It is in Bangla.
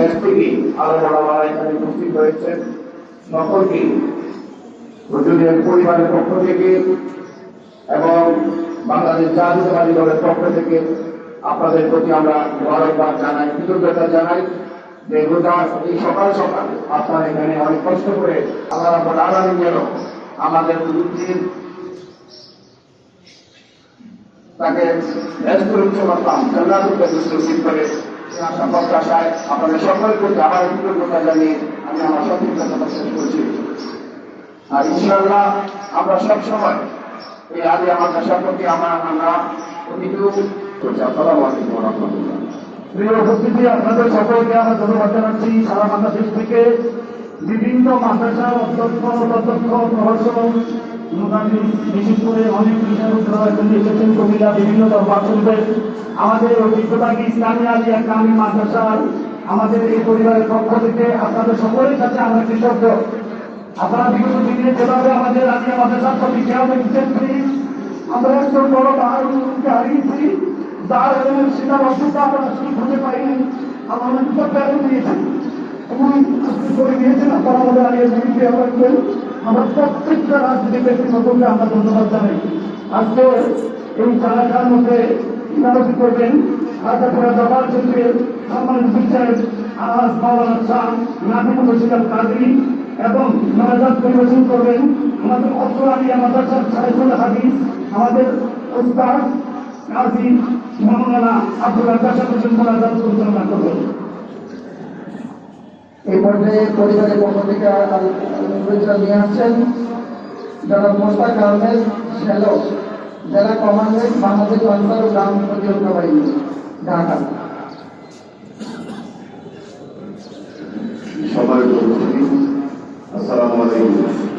দেশ থেকে আরো বড়রা এখানে উপস্থিত হয়েছেন। সকলকে হুজুরের পরিবারের পক্ষ থেকে এবং বাংলাদেশ জাতীয়তাবাদী দলের পক্ষ থেকে আপনাদের প্রতি আমরা মোবারকবাদ জানাই, কৃতজ্ঞতা জানাই যে রোজার এই সকাল সকাল আপনারা এখানে অনেক কষ্ট করে আল্লাহ রাব্বুল আলামিন যেন আমাদের বুদ্ধির তাকে করে আশা প্রত্যাশায় আপনাদের সকলের প্রতি আবার কৃতজ্ঞতা জানিয়ে আমি আমার সতর্কতা শেষ করছি। আর ইনশাআল্লাহ আমরা সবসময় এই আলিয়া মাদ্রাসার প্রতি আমরা অতিথি করছি। আসসালামু আলাইকুম ওয়া রাহমাতুল্লাহ। প্রিয় উপস্থিতি, আপনাদের সকলকে আমরা ধন্যবাদ জানাচ্ছি। সারা বাংলাদেশ থেকে বিভিন্ন মাদ্রাসার অধ্যক্ষ প্রভাষক বিশেষ করে অনেক বিষয় এসেছেন। কবিরা বিভিন্ন দরবার শুনবে। আমাদের ঐতিহ্যবাহী ইসলামী আলিয়া কামি মাদ্রাসার আমাদের এই পরিবারের পক্ষ থেকে আপনাদের সকলের কাছে আমরা কৃতজ্ঞ। আপনারা বিগত দিনে যেভাবে আমাদের আলিয়া মাদ্রাসার প্রতি খেয়াল রেখেছেন, আমরা একজন বড় ভাইকে হারিয়েছি, যার সীমাবদ্ধতা আমরা আসলে খুঁজে পাইনি। আমরা অনেক প্রেরণ দিয়েছি এবং করে দিয়েছেন। আপনারা আমাদের আলিয়া জমিকে রাখবেন। আমরা প্রত্যেকটা রাজনীতি ব্যক্তিগতকে আমরা ধন্যবাদ জানাই। আজকে এই জায়গার মধ্যে ইমারতি করবেন আগাপুরা দরবার কেন্দ্রে সম্মানিত বিচার আজ মাওলানা শাহ নাবিমুল রশিদ কাদরি এবং মোনাজাত পরিবেশন করবেন আমাদের অত্র আলিয়া মাদ্রাসার সাইফুল হাদিস আমাদের উস্তাদ কাজী মাওলানা আব্দুল রাজ্জাক হোসেন মোনাজাত পরিচালনা করবেন। এই পর্যায়ে পরিবারের পক্ষ থেকে নিয়ে আসছেন জনাব মোস্তাক আহমেদ শ্যালো, জেলা কমান্ডেন্ট বাংলাদেশ আনসার গ্রাম প্রতিরক্ষা বাহিনী, ঢাকা। সবাই আসসালামু আলাইকুম।